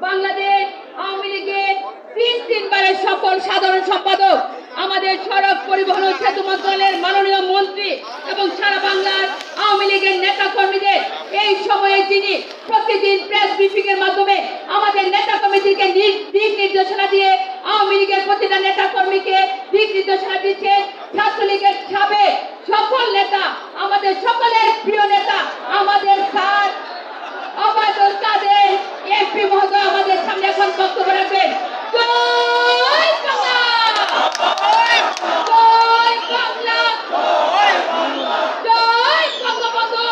বাংলাদেশ আওয়ামী লীগের তিনবারের সফল সাধারণ সম্পাদক, আমাদের সড়ক পরিবহন ও সেতু মন্ত্রণালয়ের মাননীয় মন্ত্রী এবং সারা বাংলার আওয়ামী লীগের নেতা কর্মীদের এই সময়ে যিনি প্রতিদিন প্রেস ব্রিফিং এর মাধ্যমে আমাদের নেতা কর্মীদেরকে দিক নির্দেশনা দিয়ে আওয়ামী লীগের প্রতিটা নেতা কর্মীকে দিক নির্দেশনা দিচ্ছেন, ছাত্রলীগের সাবেক সফল নেতা, আমাদের সকলের প্রিয় নেতা, আমাদের স্যার ওবায়দুল কাদের এমপি মহোদয় আমাদের সামনে এখন বক্তব্য রাখবেন। জয় বাংলা, জয় বাংলা, জয় বঙ্গবন্ধু।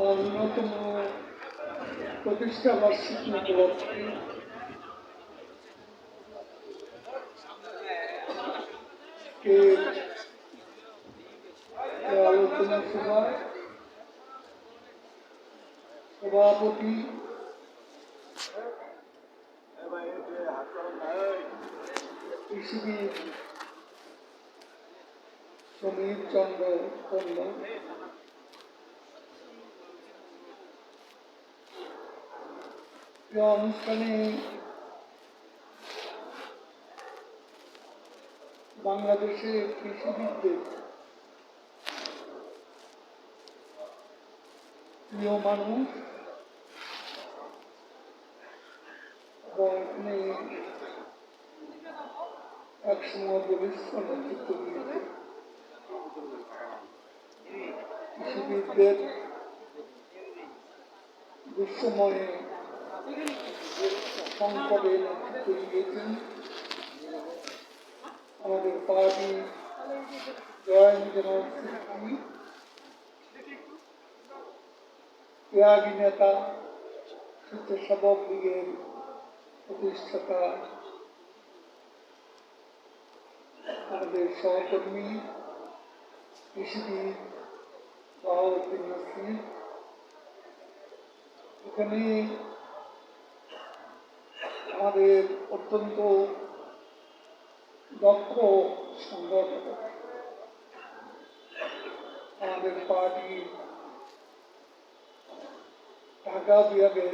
অন্যতম প্রতিষ্ঠা বার্ষিকী উপলক্ষে আলোচনা সভা সভাপতি পৃথিবীর সমীর চন্দ্র পণ্য, অনুষ্ঠানে বাংলাদেশের কৃষিবিদদের প্রিয় মানুষ এবং এখানে একসময় বলিষ্ঠ নেতৃত্ব দিয়েছে কৃষিবিদদের দুঃসময়ে সংকটে নেতৃত্ব দিয়েছেন আমাদের পার্টি জয়েন্ট জেনারেল সেক্রেটারি, ত্যাগী নেতা, স্বেচ্ছাসেবক লীগের প্রতিষ্ঠাতা, আমাদের সহকর্মী কৃষিবিদ বাহাউদ্দিন নাসির, এখানে আমাদের অত্যন্ত দক্ষ সংগঠক, আমাদের পার্টি ঢাকা বিভাগের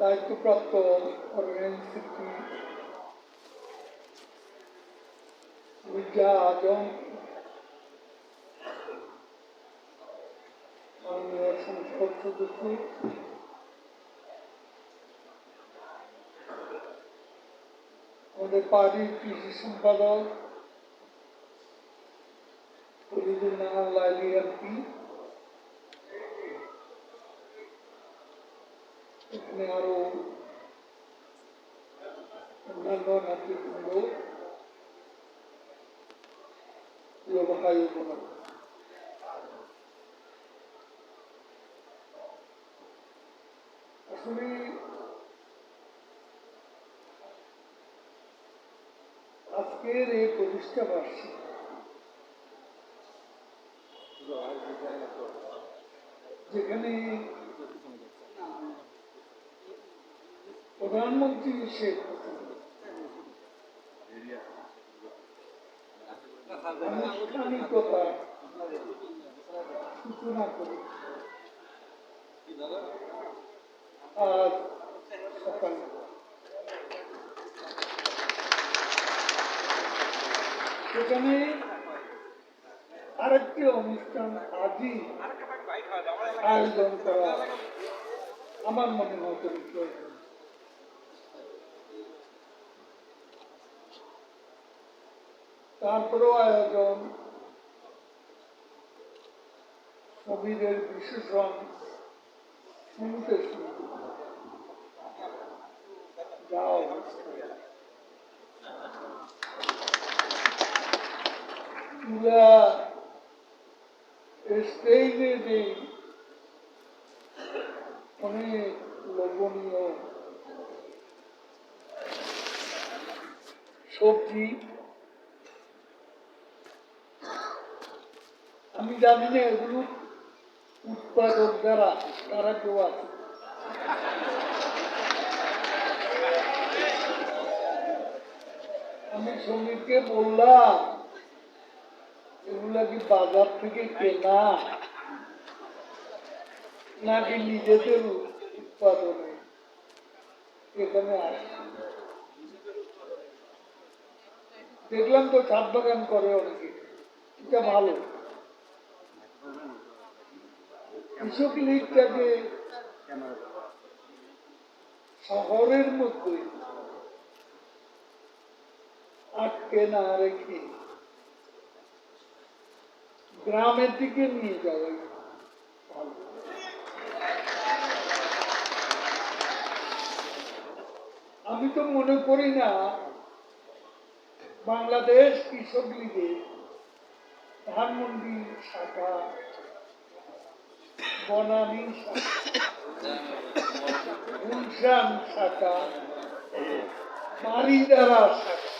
দায়িত্বপ্রাপ্ত অর্গানাইজিং মির্জা আজম, মাননীয় সংসদ সদস্য, আমাদের পার্টির কৃষি সম্পাদক ফরিদুল নাহার লাইলি এমপি, এখানে আরো অন্যান্য নেতৃবৃন্দ, প্রিয় ভাই বোন, আসলে আজকের এই প্রতিষ্ঠা বার্ষিকী যেখানে প্রধানমন্ত্রী শেখ আনুষ্ঠানিকতা সূচনা করে আজ সকালে সেখানে আরেকটি অনুষ্ঠান আজই আয়োজন করা আমার মনে হয় প্রয়োজন। তারপরেও আয়োজন কবিদের বিশেষণ শুনতে শুনতে যা অবস্থা চুলা স্টেইনে নেই অনেক লবণীয় সবজি। আমি জানি না এগুলো উৎপাদক যারা তারা কেউ আছে। আমি শ্রমিককে বললাম এগুলা কি বাজার থেকে কেনা নাকি নিজেদের উৎপাদনে এখানে আসে। দেখলাম তো ছাদ বাগান করে অনেকে, এটা ভালো। কৃষক লীগটাকে শহরের মধ্যে আটকে না রেখে গ্রামের দিকে নিয়ে যাওয়া ভালো। আমি তো মনে করি না বাংলাদেশ কৃষক লীগের ধানমন্ডি শাখা, বনানী শাখা, গুলশান শাখা, বাড়িদারা শাখা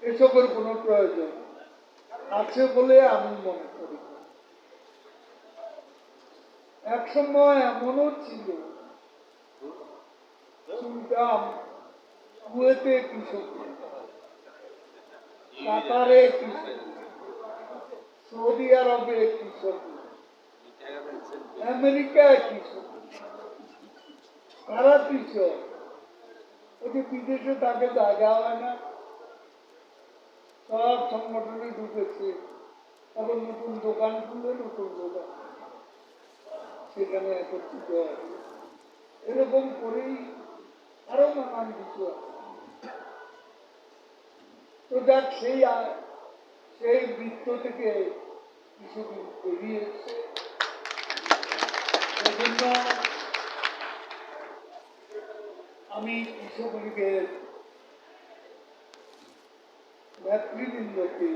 এসবের কোনো প্রয়োজন আছে বলে আমি মনে করি। এক সময় এমনও ছিল শুনতাম কুয়েতে কৃষক, কাতারে কৃষক, সৌদি আরবে কৃষক, আমেরিকায় কৃষক, কারা কৃষক ওই বিদেশে তাকে জায়গা হয় না, সব সংগঠনে ঢুকেছে, আবার নতুন দোকান খুলে নতুন দোকান সেখানে একত্রিত হয়। এরকম করেই আরো নানান কিছু আছে। তো যাক সেই বৃত্ত থেকে কৃষক বেরিয়ে এসছে। সেজন্য আমি কৃষক লীগের নেতৃবৃন্দকে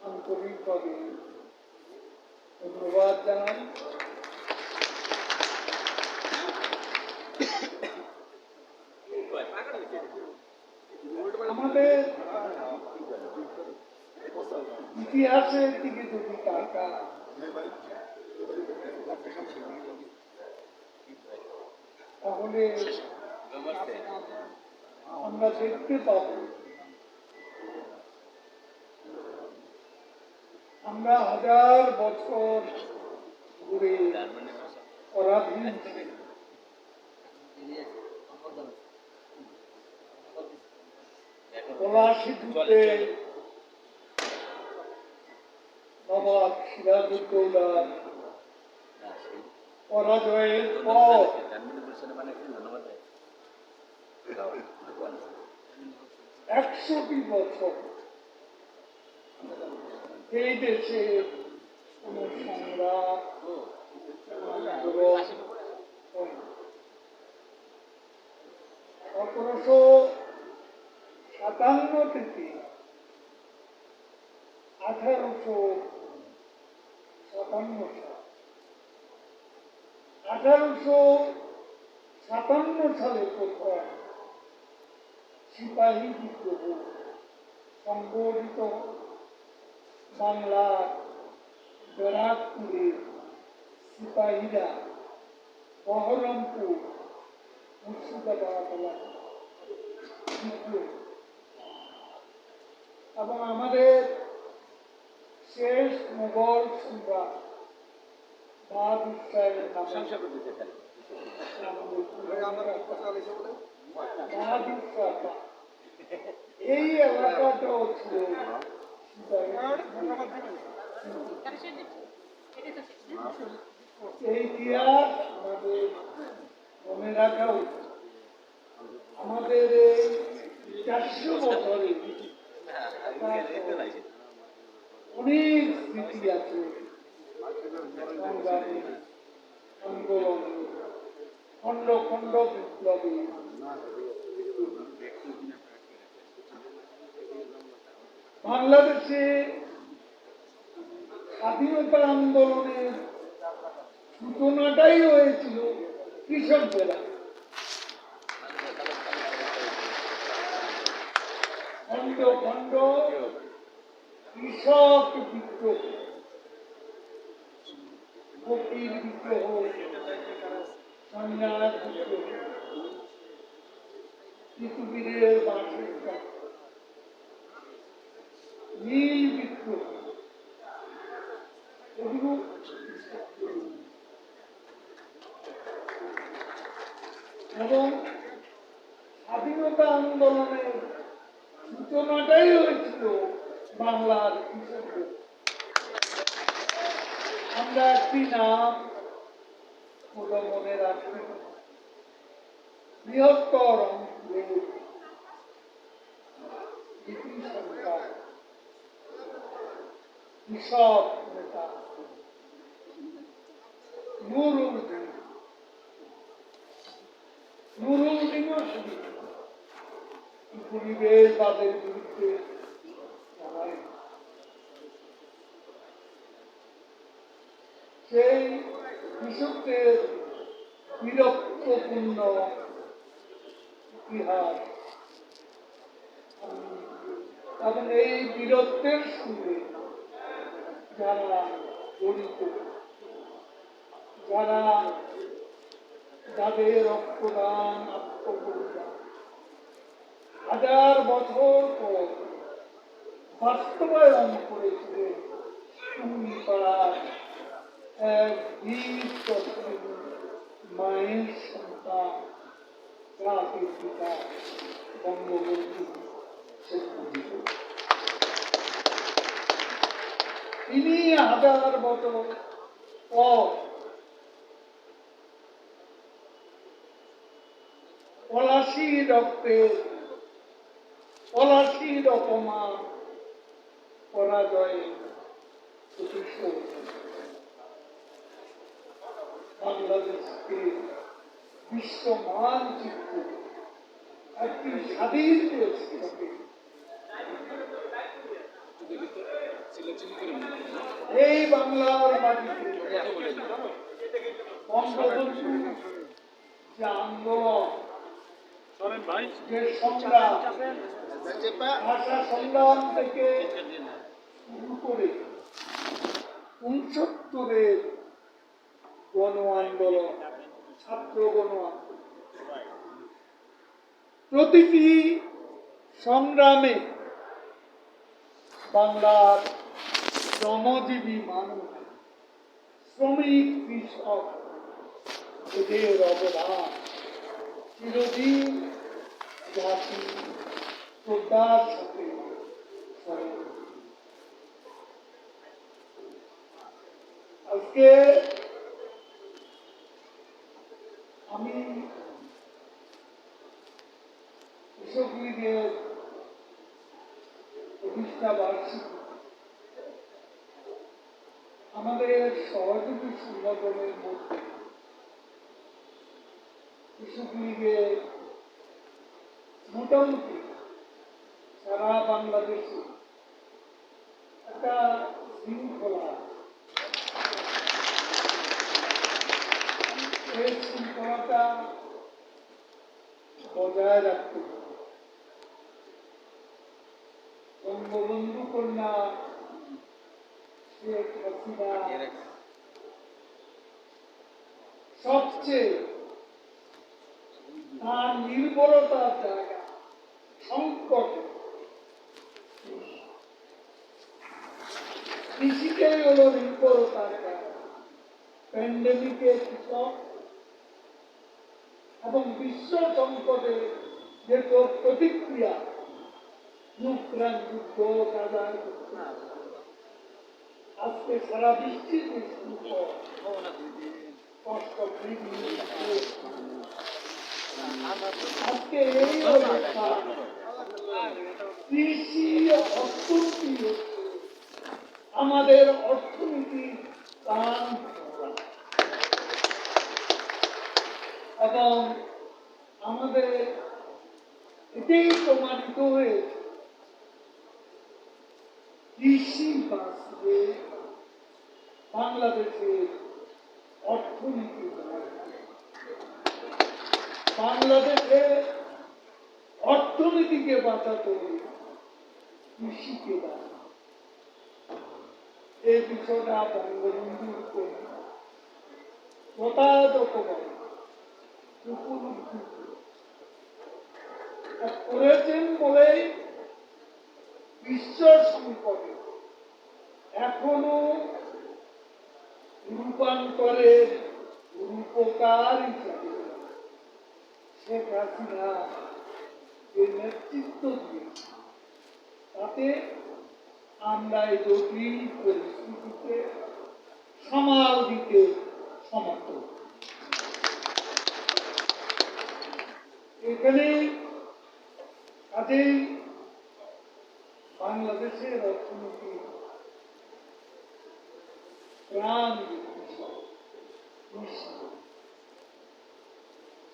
আন্তরিকভাবে ধন্যবাদ জানাই। আমাদের ইতিহাসের দিকে যদি তাকাই তাহলে আমরা দেখতে পাব আমরা হাজার বছর ধরে পরাধীন ছিলাম। পলাশী যুদ্ধে নবাব সিরাজউদ্দৌলার পরাজয়ের পর 100টি বছর এই দেশে কোন সংগ্রাম আন্দোলন হয়নি। 1757 থেকে 1857 সাল, 1857 সালে প্রথম সিপাহী বিদ্রোহ সংগঠিত বাংলার ব্যারাকপুরের সিপাহীরা বহরমপুর, মুর্শিদাবাদ এলাকায় বিদ্রোহ, এবং আমাদের শেষ মুঘল সম্রাট বাহাদুর শাহের বাহাদুর শাহ এই এলাকাটাও ছিল এই ইতিহাস আমাদের মনে রাখা উচিত। আমাদের এই 400 বছরে অনেক স্মৃতি আছে, সংগ্রামী, আন্দোলনে, খণ্ড খণ্ড বিপ্লবী, বাংলাদেশে স্বাধীনতা আন্দোলনের সূচনাটাই হয়েছিল কৃষক জেলা। খণ্ড খণ্ড কৃষক বিদ্রোহ, ফকির বিদ্রোহ, সন্ন্যাস বিদ্রোহ, পৃথিবীর বাঁশের কাঠ, নীল বিদ্রোহ, এগুলো এবং স্বাধীনতা আন্দোলনের সূচনাটাই হয়েছিল বাংলার কৃষকদের। আমরা একটি নাম মনে রাখি, বৃহত্তর অঞ্চলের সরকার কৃষক নেতা নুরুল দিন পরিবেশবাদের বিরুদ্ধে লড়াই। সেই কৃষকদের বীরত্বপূর্ণ ইতিহাস এবং এই বীরত্বের সঙ্গে যারা জড়িত, যারা যাদের রক্তদান আত্মবলিদান হাজার বছর পর বাস্তবায়ন করেছিলেন টুঙ্গিপাড়ার এক বীর মায়ের সন্তান জাতির পিতা বঙ্গবন্ধু শেখ মুজিবুর। তিনি হাজার বছর পর পলাশীর রক্তে পলাশীর অপমান পরাজয়ে প্রতিশোধ বাংলাদেশকে বিশ্ব মানচিত্রে একটি স্বাধীন দেশ হিসেবে এই বাংলার মাটিতে বঙ্গবন্ধু যে আন্দোলন, যে সংগ্রাম, ভাষা সংগ্রাম থেকে শুরু করে 69-এর গণ আন্দোলন, ছাত্র গণ আন্দোলন, প্রতিটি সংগ্রামে বাংলার শ্রমজীবী মানুষ, শ্রমিক, কৃষক, এদের অবদান চিরদিন জাতি শ্রদ্ধার সাথে স্মরণ। আজকে আমি কৃষক লীগের প্রতিষ্ঠা বার্ষিকী আমাদের সহযোগী সংগঠনের মধ্যে কৃষক লীগের মোটামুটি সারা বাংলাদেশে একটা শৃঙ্খলা, এই শৃঙ্খলাটা বজায় রাখতে হবে। বঙ্গবন্ধু কন্যা শেখ হাসিনা সবচেয়ে তার নির্ভরতার জায়গা সংকট, কৃষিটাই হল নির্ভরতার জায়গা। প্যান্ডেমিকের কৃষক এবং বিশ্ব সংকটে যে প্রতিক্রিয়া, ইউক্রেন যুদ্ধ, আজকে সারা বিশ্বের কষ্ট বৃদ্ধি, আজকে এই অবস্থা কৃষি অর্থনীতি হচ্ছে আমাদের অর্থনীতির প্রাণ এবং আমাদের এটাই প্রমাণিত হয়েছে বাঁচবে বাংলাদেশের অর্থনীতি বাড়বে। বাংলাদেশের অর্থনীতিকে বাঁচাতে হবে, কৃষিকে বাঁচাতে হবে। এই বিষয়টা বঙ্গবন্ধুর কন্যা যথাযথ উপলব্ধি করেছেন বলেই বিশ্ব সংকটে এখনো রূপান্তরের রূপকার হিসাবে শেখ হাসিনা যে নেতৃত্ব দিয়ে তাতে আমরা এই জটিল পরিস্থিতিতে সামাল দিতে সমর্থ। এখানে কাজেই বাংলাদেশের অর্থনীতি প্রাণ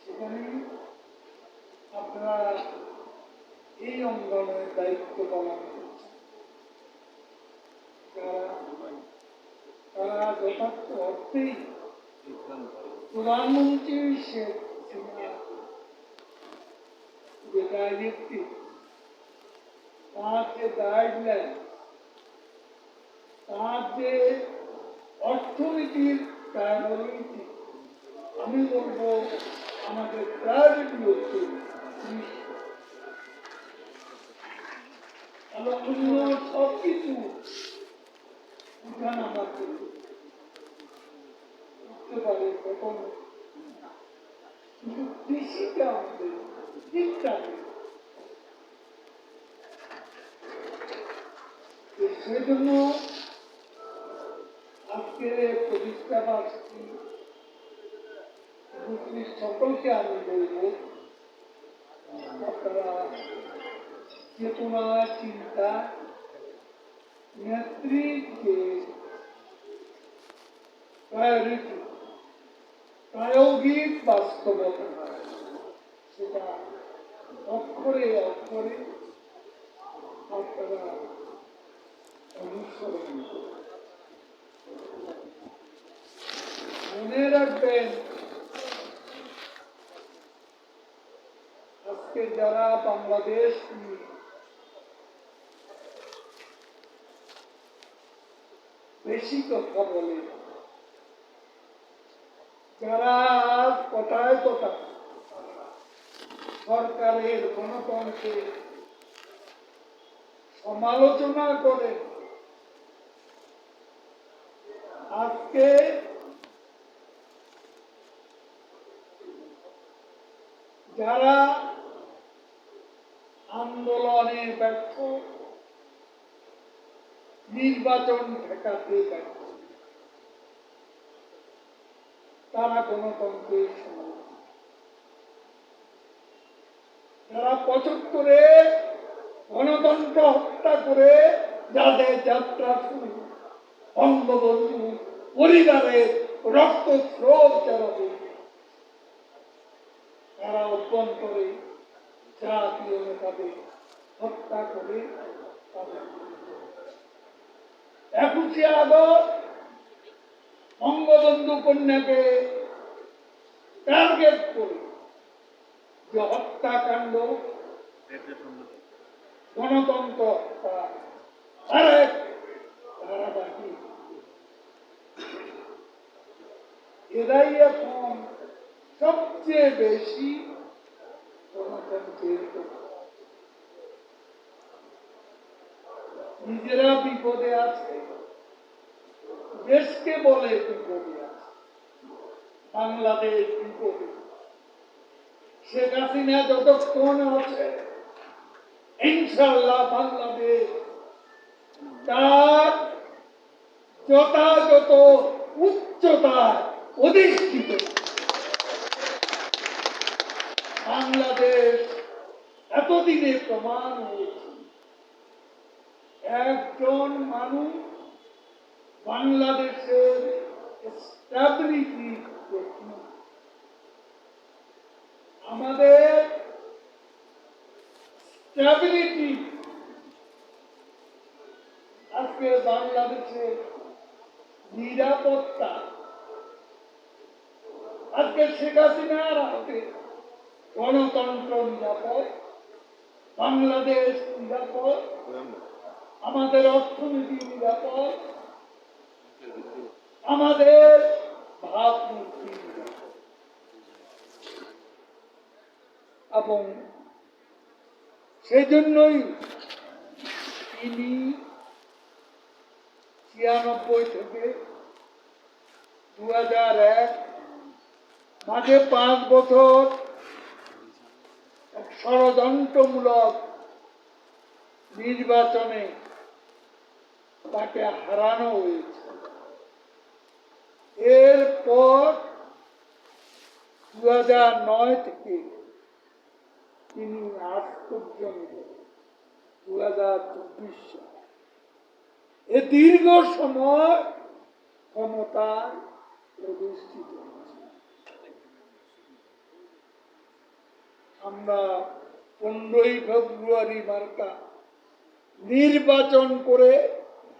সেখানে আপনারা এই অঙ্গনের দায়িত্ব পালন করছেন। তারা যথার্থ অর্থেই প্রধানমন্ত্রী শেখ হাসিনা যে ডাইরেক্টিভ, তার যে গাইডলাইন, তার যে অর্থনীতির প্রায়োরিটি, আমি বলবো আমাদের প্রায়োরিটি হচ্ছে এবং অন্য সবকিছু উঠান আমার করতে পারে তখন কিন্তু কৃষিটা আমাদের চিন্তা নেই। সেজন্য আজকে প্রতিষ্ঠা বার্ষিকী সকলকে আমি বলবো আপনারা চেতনা চিন্তা নেত্রীকে প্রায়োরিটি প্রায়োগিক বাস্তবতা সেটা অক্ষরে অক্ষরে আপনারা অনুসরণ করুন। মনে রাখবেন আজকে যারা বাংলাদেশ নিয়ে বেশি কথা বলে, যারা কথায় কথা সরকারের গণতন্ত্রের সমালোচনা করে, আজকে যারা আন্দোলনে ব্যর্থ, নির্বাচন ঠেকাতে ব্যর্থ, তারা গণতন্ত্রের সমালোচনা। যারা 75-এ গণতন্ত্র হত্যা করে যাদের যাত্রা শুরু, বঙ্গবন্ধু পরিবারের রক্ত স্রোত যারা বলবে, তারা অভ্যন্তরে জাতীয় নেতাদের হত্যা করে তাদের 21শে আগস্ট বঙ্গবন্ধু কন্যাকে টার্গেট করে যে হত্যাকাণ্ড, গণতন্ত্র হত্যা আরেক ধারাবাহিক, এরাই এখন সবচেয়ে বেশি গণতন্ত্রের নিজেরা বিপদে আছে, দেশকে বলে বিপদে আছে। বাংলাদেশ বিপদে, শেখ হাসিনা যতক্ষণ আছে ইনশাল্লাহ বাংলাদেশ তার যথাযথ উচ্চতায় অধিষ্ঠিত। বাংলাদেশ এতদিনে প্রমাণ হয়েছে একজন মানুষ বাংলাদেশের স্ট্যাবিলিটি প্রশ্ন, আমাদের স্ট্যাবিলিটি আজকে বাংলাদেশে নিরাপত্তা, আজকে শেখ হাসিনার হাতে গণতন্ত্র নিরাপদ, বাংলাদেশ নিরাপদ, আমাদের অর্থনীতি নিরাপদ, আমাদের ভাবমূর্তি নিরাপদ। এবং সেই জন্যই তিনি 96 থেকে 2001 মাঝে 5 বছর এক ষড়যন্ত্রমূলক নির্বাচনে তাকে হারানো হয়েছে। এরপর 2009 থেকে তিনি আজ পর্যন্ত 2024 সাল এ দীর্ঘ সময় ক্ষমতায় প্রতিষ্ঠিত হয়েছে। আমরা 15ই ফেব্রুয়ারি মার্কা নির্বাচন করে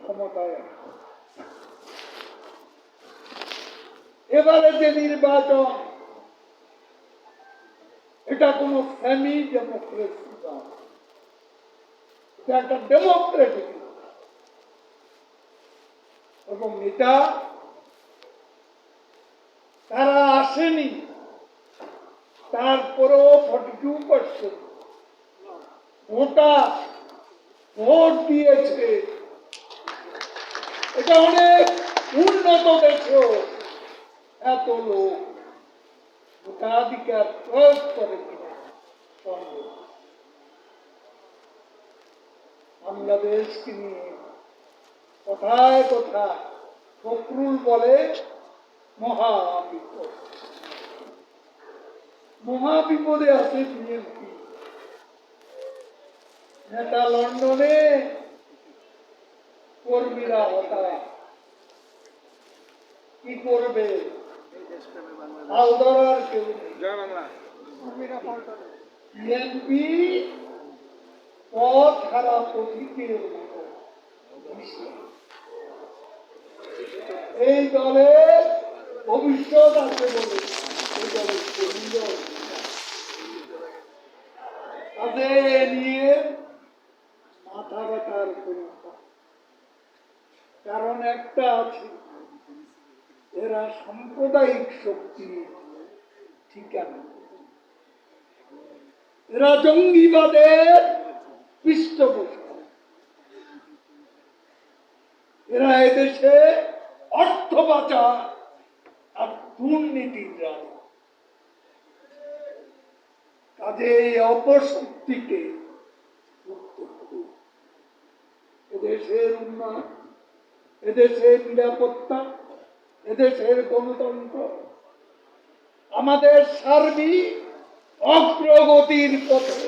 ক্ষমতায় আসি। এবারে যে নির্বাচন, এটা কোনো সেমি ডেমোক্রেসি নয়, এটা একটা ডেমোক্রেটিক এবং এটা তারা আসেনি, তারপরেও 42% ভোটার ভোট দিয়েছে। এটা অনেক উন্নত দেশেও এত লোক ভোটাধিকার প্রয়োগ করে কিনা সন্দেহ। বাংলাদেশকে নিয়ে কোথায় কোথায় ফখরুল বলে মহাবিপদ, মহাবিপদে আছে বিএনপি নেতা, লন্ডনে কর্মীরা হতাশ, কি করবে হাল ধরার কেউ নেই। বিএনপি পথ হারা পথিকের মতো। এই দলের ভবিষ্যৎ আছে বলে এই দলের কর্মীরা তাদের নিয়ে মাথা ব্যথার পরিণত। কারণ একটা আছে, এরা সাম্প্রদায়িক শক্তি ঠিকানা, এরা জঙ্গিবাদের পৃষ্ঠপোষক, এরা এদেশে অর্থ পাচার আর দুর্নীতির রাজা। কাজে এই অপশক্তিকে এদেশের উন্নয়ন, এদেশের নিরাপত্তা, এদেশের গণতন্ত্র, আমাদের সার্বিক অগ্রগতির পথে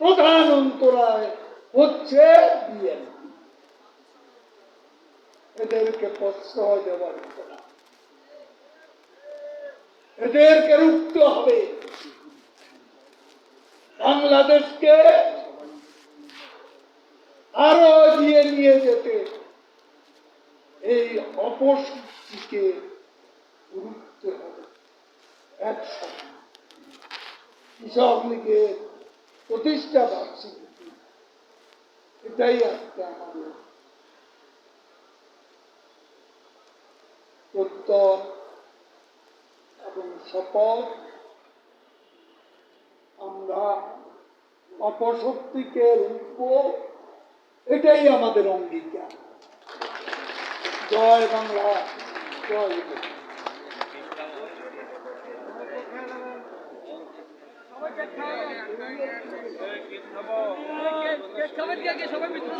প্রধান অন্তরায় হচ্ছে বিএনপি। এদেরকে প্রশ্রয় দেওয়ার কথা, এদেরকে রুখতে হবে। বাংলাদেশকে আরো এগিয়ে নিয়ে যেতে এই অপশক্তিকে রুখতে হবে। একসাথে কৃষক লীগের প্রতিষ্ঠা বার্ষিকী, এটাই আজকে আমাদের প্রত্যয় এবং শপথ। আমরা অপশক্তিকে রুখব, এটাই আমাদের অঙ্গীকার। জয় বাংলা, জয় সবাই মিত্র